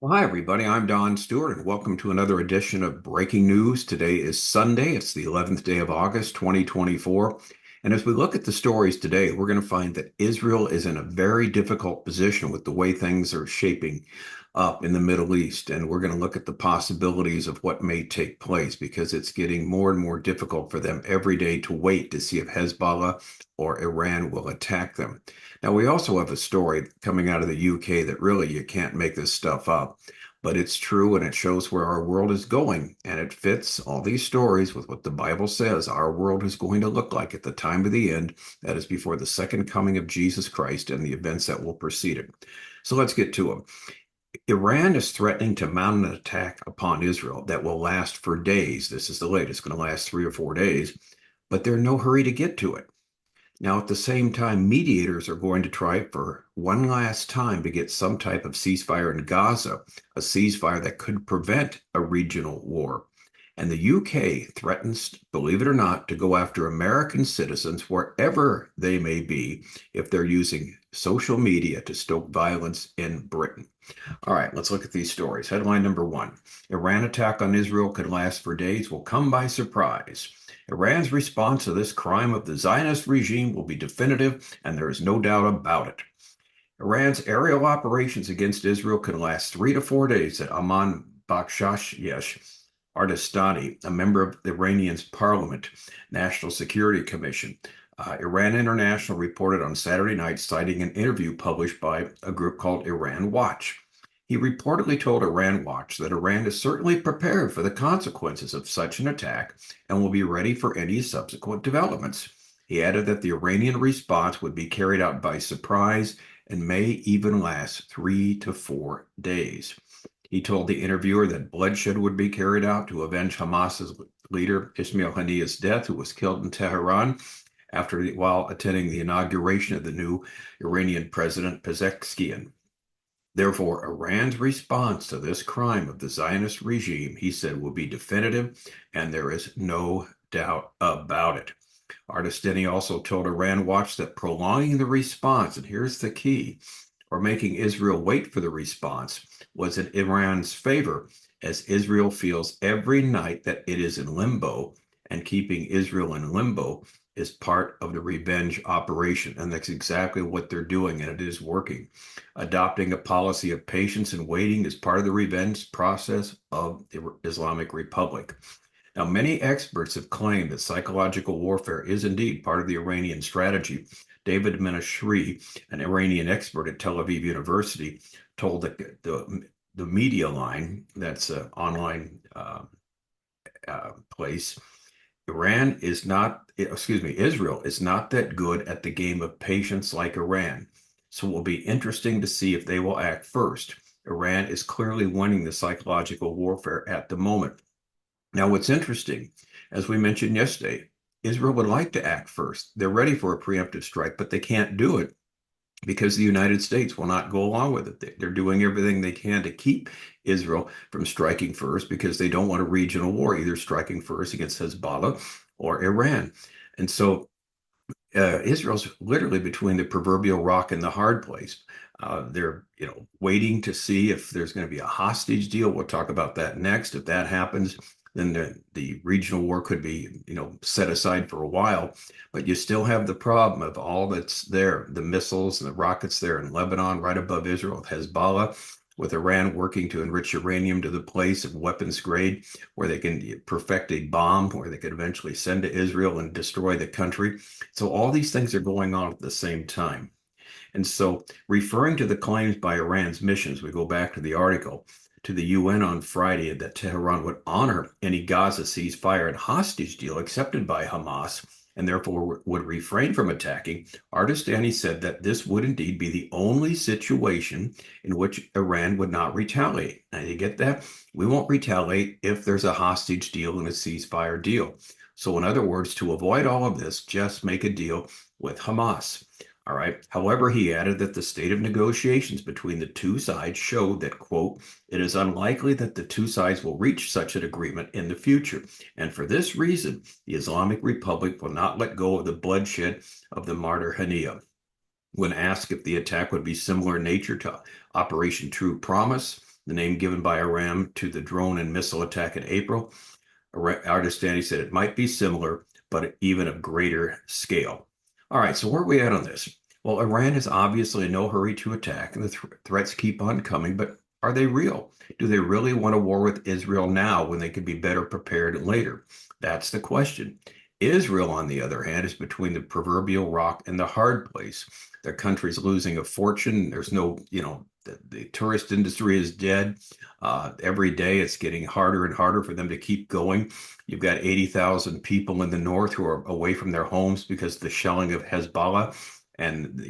Well, hi, everybody. I'm Don Stewart, and welcome to another edition of Breaking News. Today is Sunday. It's the 11th day of August, 2024. And as we look at the stories today, we're going to find that Israel is in a very difficult position with the way things are shaping up in the Middle East. And we're going to look at the possibilities of what may take place because it's getting more and more difficult for them every day to wait to see if Hezbollah or Iran will attack them. Now, we also have a story coming out of the UK that really you can't make this stuff up, but it's true and it shows where our world is going. And it fits all these stories with what the Bible says our world is going to look like at the time of the end, that is before the second coming of Jesus Christ and the events that will precede it. So let's get to them. Iran is threatening to mount an attack upon Israel that will last for days. This is the latest, it's going to last 3 or 4 days, but they're in no hurry to get to it. Now, at the same time, mediators are going to try for one last time to get some type of ceasefire in Gaza, a ceasefire that could prevent a regional war. And the UK threatens, believe it or not, to go after American citizens wherever they may be if they're using social media to stoke violence in Britain. All right, let's look at these stories. Headline number one: Iran attack on Israel could last for days, will come by surprise. Iran's response to this crime of the Zionist regime will be definitive, and there is no doubt about it. Iran's aerial operations against Israel could last 3 to 4 days, said Ahmad Bakhshayesh Ardestani, a member of the Iranian's Parliament National Security Commission. Iran International reported on Saturday night, citing an interview published by a group called Iran Watch. He reportedly told Iran Watch that Iran is certainly prepared for the consequences of such an attack and will be ready for any subsequent developments. He added that the Iranian response would be carried out by surprise and may even last 3 to 4 days. He told the interviewer that bloodshed would be carried out to avenge Hamas's leader Ismail Haniyeh's death, who was killed in Tehran while attending the inauguration of the new Iranian president Pezeshkian. Therefore, Iran's response to this crime of the Zionist regime, he said, will be definitive, and there is no doubt about it. Ardestani also told Iran Watch that prolonging the response, and here's the key, or making Israel wait for the response, was in Iran's favor, as Israel feels every night that it is in limbo, and keeping Israel in limbo is part of the revenge operation. And that's exactly what they're doing, and it is working. Adopting a policy of patience and waiting is part of the revenge process of the Islamic Republic. Now, many experts have claimed that psychological warfare is indeed part of the Iranian strategy. David Menashri, an Iranian expert at Tel Aviv University, told the media line, that's an online place, Israel is not that good at the game of patience like Iran. So it will be interesting to see if they will act first. Iran is clearly winning the psychological warfare at the moment. Now, what's interesting, as we mentioned yesterday, Israel would like to act first. They're ready for a preemptive strike, but they can't do it because the United States will not go along with it. They're doing everything they can to keep Israel from striking first because they don't want a regional war, either striking first against Hezbollah or Iran. And so Israel's literally between the proverbial rock and the hard place. They're, waiting to see if there's going to be a hostage deal. We'll talk about that next. If that happens, then the regional war could be, set aside for a while. But you still have the problem of all that's there, the missiles and the rockets there in Lebanon, right above Israel, with Hezbollah, with Iran working to enrich uranium to the place of weapons grade, where they can perfect a bomb, where they could eventually send to Israel and destroy the country. So all these things are going on at the same time. And so, referring to the claims by Iran's missions, we go back to the article to the UN on Friday that Tehran would honor any Gaza ceasefire and hostage deal accepted by Hamas and therefore would refrain from attacking. Ardestani said that this would indeed be the only situation in which Iran would not retaliate. Now, you get that? We won't retaliate if there's a hostage deal and a ceasefire deal. So, in other words, to avoid all of this, just make a deal with Hamas. All right. However, he added that the state of negotiations between the two sides showed that, quote, it is unlikely that the two sides will reach such an agreement in the future. And for this reason, the Islamic Republic will not let go of the bloodshed of the martyr Haniyeh. When asked if the attack would be similar in nature to Operation True Promise, the name given by Iran to the drone and missile attack in April. Ardestani said it might be similar, but even of greater scale. All right, so where are we at on this? Well, Iran is obviously in no hurry to attack, and the threats keep on coming, but are they real? Do they really want a war with Israel now when they could be better prepared later? That's the question. Israel, on the other hand, is between the proverbial rock and the hard place. Their country's losing a fortune. There's no, the tourist industry is dead. Every day it's getting harder and harder for them to keep going. You've got 80,000 people in the north who are away from their homes because of the shelling of Hezbollah. And,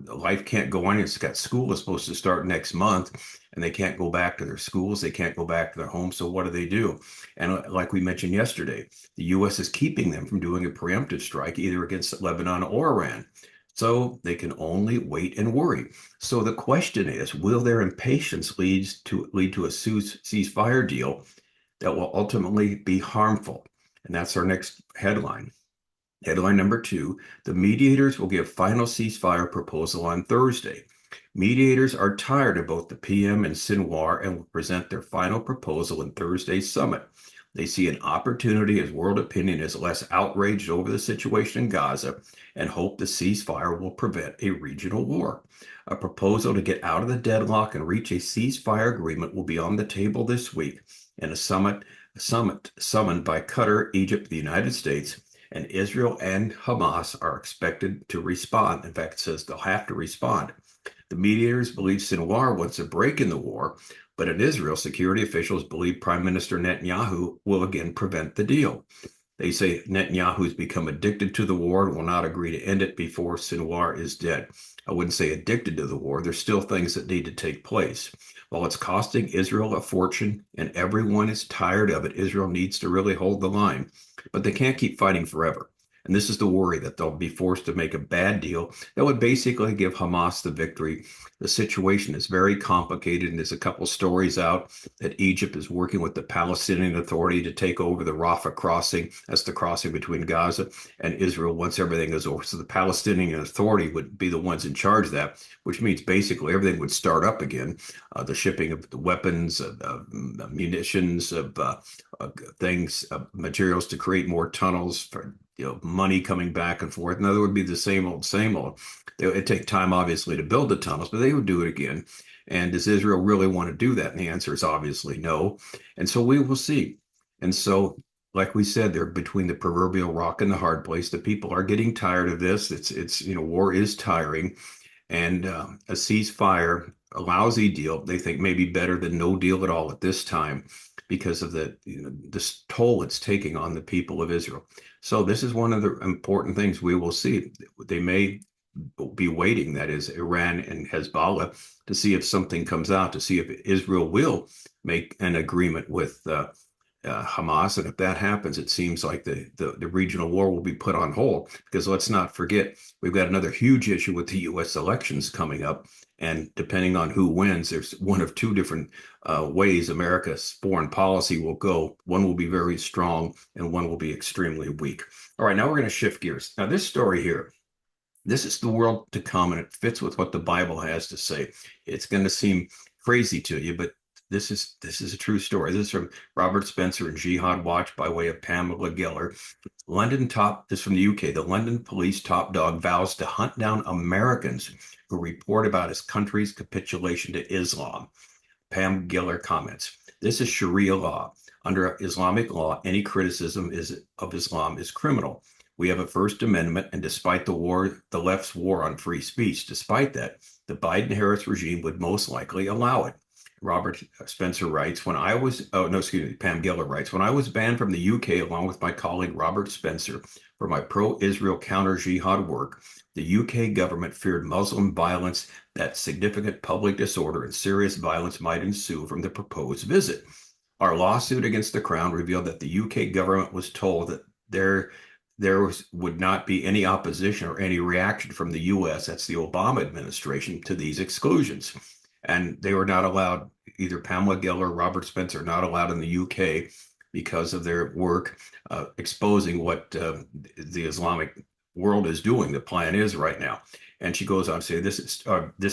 life can't go on. It's got school is supposed to start next month, and they can't go back to their schools. They can't go back to their homes. So what do? And like we mentioned yesterday, the U.S. is keeping them from doing a preemptive strike either against Lebanon or Iran. So they can only wait and worry. So the question is, will their impatience lead to a ceasefire deal that will ultimately be harmful? And that's our next headline. Headline number 2, the mediators will give final ceasefire proposal on Thursday. Mediators are tired of both the PM and Sinwar and will present their final proposal in Thursday's summit. They see an opportunity as world opinion is less outraged over the situation in Gaza and hope the ceasefire will prevent a regional war. A proposal to get out of the deadlock and reach a ceasefire agreement will be on the table this week in a summit summoned by Qatar, Egypt, the United States, and Israel and Hamas are expected to respond. In fact, it says they'll have to respond. The mediators believe Sinwar wants a break in the war, but in Israel, security officials believe Prime Minister Netanyahu will again prevent the deal. They say Netanyahu's become addicted to the war and will not agree to end it before Sinwar is dead. I wouldn't say addicted to the war. There's still things that need to take place. While it's costing Israel a fortune and everyone is tired of it, Israel needs to really hold the line. But they can't keep fighting forever. And this is the worry that they'll be forced to make a bad deal that would basically give Hamas the victory. The situation is very complicated, and there's a couple stories out that Egypt is working with the Palestinian Authority to take over the Rafah crossing. That's the crossing between Gaza and Israel once everything is over. So the Palestinian Authority would be the ones in charge of that, which means basically everything would start up again. The shipping of the weapons, munitions, things, materials to create more tunnels for money coming back and forth. And that would be the same old, same old. It'd take time, obviously, to build the tunnels, but they would do it again. And does Israel really want to do that? And the answer is obviously no. And so we will see. And so, like we said, they're between the proverbial rock and the hard place. The people are getting tired of this. It's war is tiring. And a ceasefire, a lousy deal, they think may be better than no deal at all at this time because of this toll it's taking on the people of Israel. So this is one of the important things we will see. They may be waiting, that is Iran and Hezbollah, to see if something comes out, to see if Israel will make an agreement with Hamas. And if that happens, it seems like the regional war will be put on hold, because let's not forget, we've got another huge issue with the U.S. elections coming up. And depending on who wins, there's one of two different ways America's foreign policy will go. One will be very strong and one will be extremely weak. All right, now we're going to shift gears. Now, this story here, this is the world to come, and it fits with what the Bible has to say. It's going to seem crazy to you, but this is a true story. This is from Robert Spencer and Jihad Watch by way of Pamela Giller. This is from the UK. The London police top dog vows to hunt down Americans who report about his country's capitulation to Islam. Pam Giller comments, this is Sharia law. Under Islamic law, any criticism of Islam is criminal. We have a First Amendment, and despite the left's war on free speech, despite that, the Biden-Harris regime would most likely allow it. Robert Spencer writes, Pam Giller writes, when I was banned from the UK along with my colleague Robert Spencer for my pro-Israel counter-jihad work, the UK government feared Muslim violence, that significant public disorder and serious violence might ensue from the proposed visit. Our lawsuit against the Crown revealed that the UK government was told that there would not be any opposition or any reaction from the US, that's the Obama administration, to these exclusions. And they were not allowed, either Pamela Giller or Robert Spencer, not allowed in the UK because of their work exposing what the Islamic world is doing, the plan is right now. And she goes on to say, this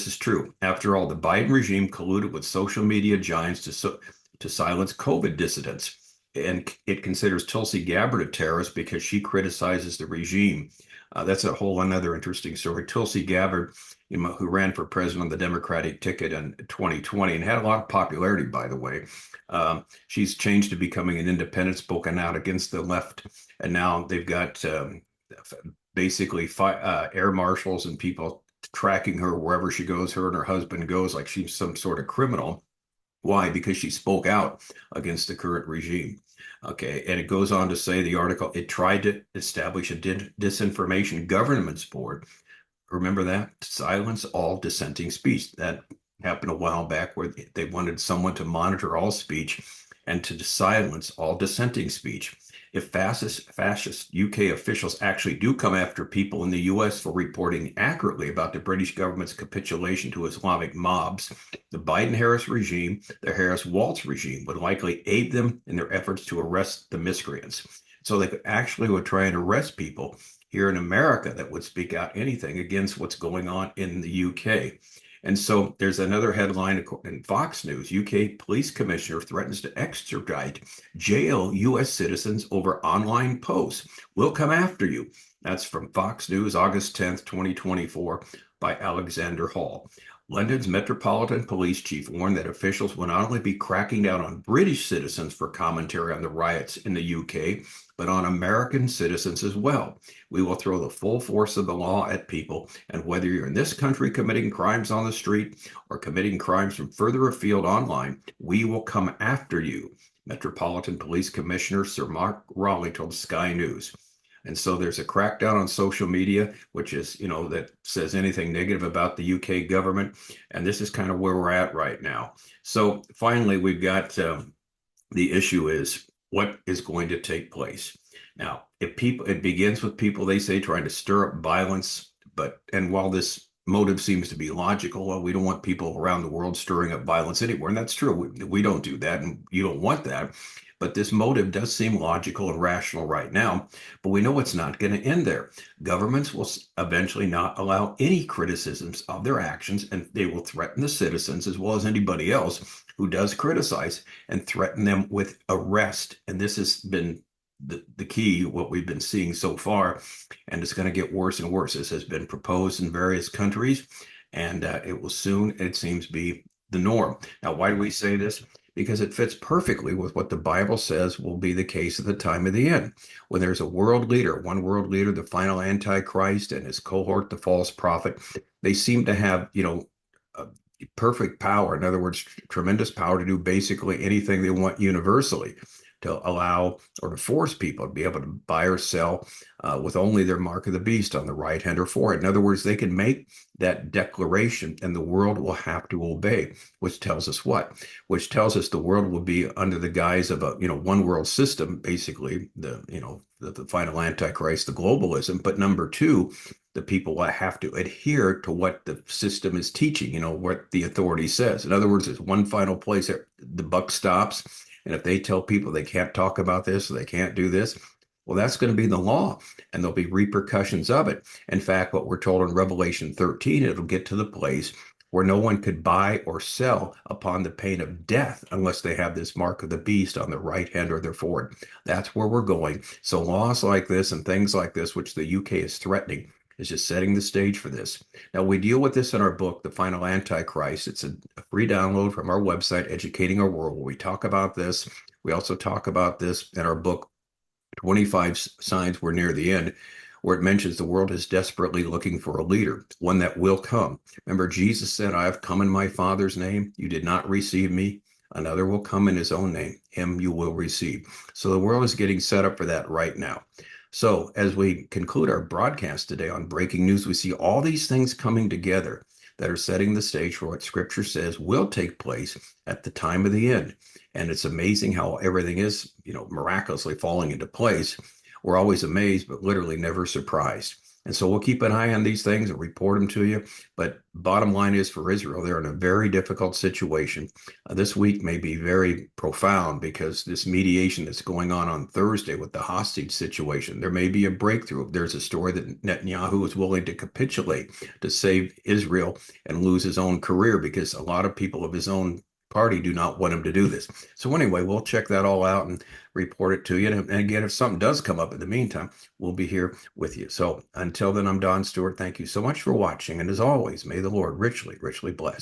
is true. After all, the Biden regime colluded with social media giants to silence COVID dissidents. And it considers Tulsi Gabbard a terrorist because she criticizes the regime. That's a whole another interesting story. Tulsi Gabbard, who ran for president on the Democratic ticket in 2020 and had a lot of popularity, by the way. She's changed to becoming an independent, spoken out against the left. And now they've got basically air marshals and people tracking her wherever she goes, her and her husband goes, like she's some sort of criminal. Why? Because she spoke out against the current regime. Okay, and it goes on to say the article, it tried to establish a disinformation governance board. Remember that? Silence all dissenting speech. That happened a while back where they wanted someone to monitor all speech and to silence all dissenting speech. If fascist UK officials actually do come after people in the US for reporting accurately about the British government's capitulation to Islamic mobs, the Biden-Harris regime, the Harris-Walz regime, would likely aid them in their efforts to arrest the miscreants. So they would try and arrest people here in America that would speak out anything against what's going on in the UK. And so there's another headline in Fox News. UK police commissioner threatens to extradite jail US citizens over online posts. We'll come after you. That's from Fox News, August 10th, 2024, by Alexander Hall. London's Metropolitan Police Chief warned that officials will not only be cracking down on British citizens for commentary on the riots in the UK, but on American citizens as well. We will throw the full force of the law at people, and whether you're in this country committing crimes on the street or committing crimes from further afield online, we will come after you, Metropolitan Police Commissioner Sir Mark Raleigh told Sky News. And so there's a crackdown on social media, which is, that says anything negative about the UK government. And this is kind of where we're at right now. So finally, we've got the issue is what is going to take place. Now, it begins with people, they say, trying to stir up violence. And while this motive seems to be logical, well, we don't want people around the world stirring up violence anywhere. And that's true. We don't do that. And you don't want that. But this motive does seem logical and rational right now, but we know it's not going to end there. Governments will eventually not allow any criticisms of their actions, and they will threaten the citizens as well as anybody else who does criticize and threaten them with arrest. And this has been the key, what we've been seeing so far, and it's going to get worse and worse. This has been proposed in various countries, and it will soon, it seems, be the norm. Now, why do we say this? Because it fits perfectly with what the Bible says will be the case at the time of the end. When there's a world leader, one world leader, the final Antichrist, and his cohort, the false prophet, they seem to have, perfect power. In other words, tremendous power to do basically anything they want universally, to allow or to force people to be able to buy or sell with only their mark of the beast on the right hand or forehead. In other words, they can make that declaration and the world will have to obey, which tells us what? Which tells us the world will be under the guise of a, one world system, basically the final Antichrist, the globalism. But number two, the people will have to adhere to what the system is teaching, what the authority says. In other words, there's one final place that the buck stops. And if they tell people they can't talk about this, or they can't do this, well, that's going to be the law, and there'll be repercussions of it. In fact, what we're told in Revelation 13, it'll get to the place where no one could buy or sell upon the pain of death unless they have this mark of the beast on their right hand or their forehead. That's where we're going. So laws like this and things like this, which the UK is threatening, is just setting the stage for this. Now, we deal with this in our book, The Final Antichrist. It's a free download from our website, Educating Our World, where we talk about this. We also talk about this in our book, 25 Signs We're Near the End, where it mentions the world is desperately looking for a leader, one that will come. Remember, Jesus said, I have come in my Father's name. You did not receive me. Another will come in his own name. Him you will receive. So the world is getting set up for that right now. So as we conclude our broadcast today on breaking news, we see all these things coming together that are setting the stage for what Scripture says will take place at the time of the end. And it's amazing how everything is, miraculously falling into place. We're always amazed, but literally never surprised. And so we'll keep an eye on these things and report them to you. But bottom line is for Israel, they're in a very difficult situation. This week may be very profound because this mediation that's going on Thursday with the hostage situation, there may be a breakthrough. There's a story that Netanyahu is willing to capitulate to save Israel and lose his own career because a lot of people of his own party do not want him to do this. So anyway, we'll check that all out and report it to you. And again, if something does come up in the meantime, we'll be here with you. So until then, I'm Don Stewart. Thank you so much for watching. And as always, may the Lord richly, richly bless.